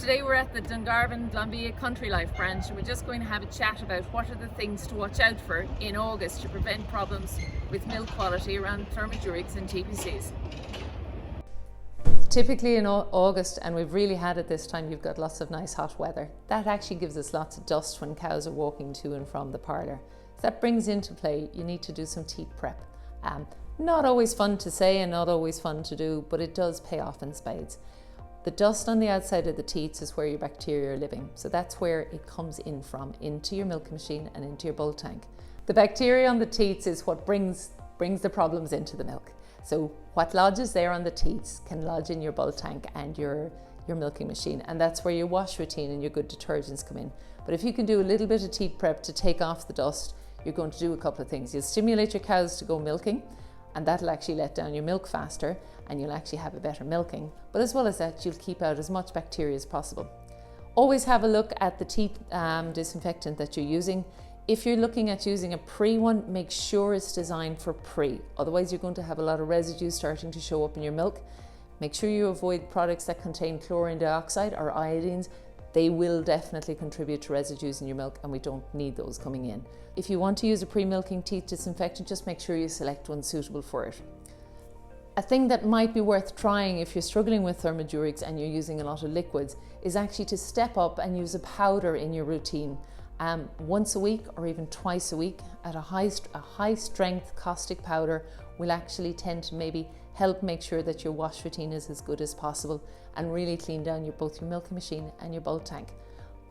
Today we're at the Dungarvan Glanbia Country Life branch and we're just going to have a chat about what are the things to watch out for in August to prevent problems with milk quality around thermodurics and TBCs. Typically in August, and we've really had it this time, you've got lots of nice hot weather. That actually gives us lots of dust when cows are walking to and from the parlour. So that brings into play, you need to do some teat prep. Not always fun to say and not always fun to do, but it does pay off in spades. The dust on the outside of the teats is where your bacteria are living. So that's where it comes in from, into your milk machine and into your bull tank. The bacteria on the teats is what brings the problems into the milk. So what lodges there on the teats can lodge in your bull tank and your milking machine. And that's where your wash routine and your good detergents come in. But if you can do a little bit of teat prep to take off the dust, you're going to do a couple of things. You'll stimulate your cows to go milking, and that'll actually let down your milk faster and you'll actually have a better milking. But as well as that, you'll keep out as much bacteria as possible. Always have a look at the teat disinfectant that you're using. If you're looking at using a pre one, make sure it's designed for pre. Otherwise you're going to have a lot of residue starting to show up in your milk. Make sure you avoid products that contain chlorine dioxide or iodines. They will definitely contribute to residues in your milk and we don't need those coming in. If you want to use a pre-milking teat disinfectant, just make sure you select one suitable for it. A thing that might be worth trying if you're struggling with thermodurics and you're using a lot of liquids is actually to step up and use a powder in your routine. Once a week or even twice a week at a high strength caustic powder will actually tend to maybe help make sure that your wash routine is as good as possible and really clean down both your milking machine and your bull tank.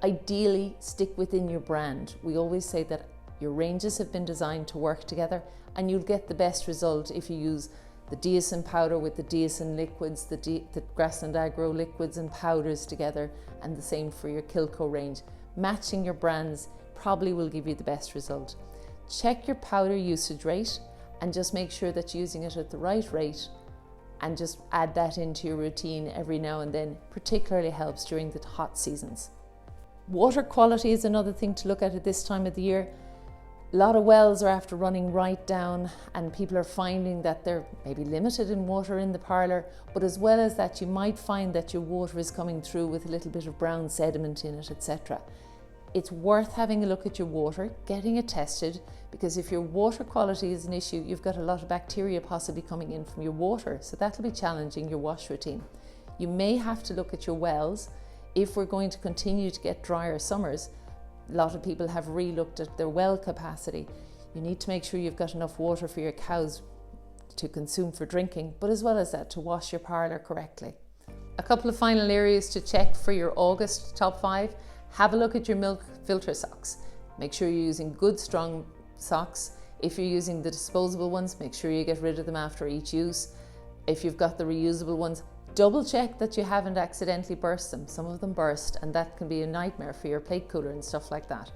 Ideally, stick within your brand. We always say that your ranges have been designed to work together and you'll get the best result if you use the Deosin powder with the Deosin liquids, the Grassland Agro liquids and powders together, and the same for your Kilco range. Matching your brands probably will give you the best result. Check your powder usage rate and just make sure that you're using it at the right rate and just add that into your routine every now and then. Particularly helps during the hot seasons. Water quality is another thing to look at this time of the year. A lot of wells are after running right down and people are finding that they're maybe limited in water in the parlour, but as well as that you might find that your water is coming through with a little bit of brown sediment in it, etc. It's worth having a look at your water, getting it tested, because if your water quality is an issue, you've got a lot of bacteria possibly coming in from your water, so that'll be challenging your wash routine. You may have to look at your wells. If we're going to continue to get drier summers, a lot of people have re-looked at their well capacity. You need to make sure you've got enough water for your cows to consume for drinking, but as well as that, to wash your parlour correctly. A couple of final areas to check for your August top 5. Have a look at your milk filter socks. Make sure you're using good strong socks. If you're using the disposable ones, make sure you get rid of them after each use. If you've got the reusable ones, double check that you haven't accidentally burst them. Some of them burst and that can be a nightmare for your plate cooler and stuff like that.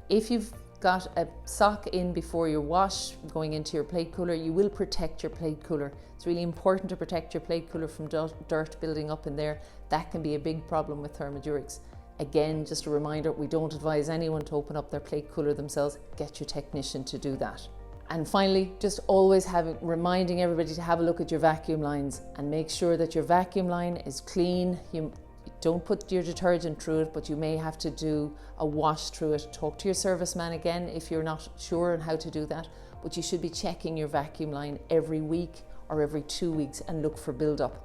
If you've got a sock in before your wash going into your plate cooler, you will protect your plate cooler. It's really important to protect your plate cooler from dirt building up in there. That can be a big problem with thermodurics. Again, just a reminder, we don't advise anyone to open up their plate cooler themselves. Get your technician to do that. And finally, just always reminding everybody to have a look at your vacuum lines and make sure that your vacuum line is clean. You don't put your detergent through it, but you may have to do a wash through it. Talk to your serviceman again if you're not sure on how to do that, but you should be checking your vacuum line every week or every 2 weeks and look for build-up.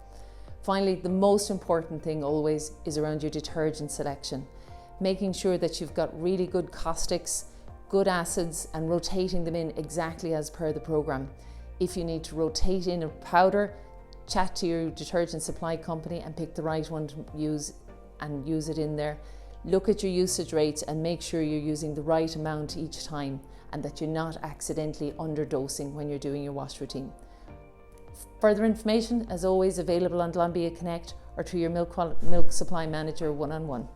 Finally, the most important thing always is around your detergent selection. Making sure that you've got really good caustics, good acids, and rotating them in exactly as per the program. If you need to rotate in a powder, chat to your detergent supply company and pick the right one to use and use it in there. Look at your usage rates and make sure you're using the right amount each time and that you're not accidentally underdosing when you're doing your wash routine. Further information, as always, available on Glanbia Connect or to your milk supply manager one-on-one.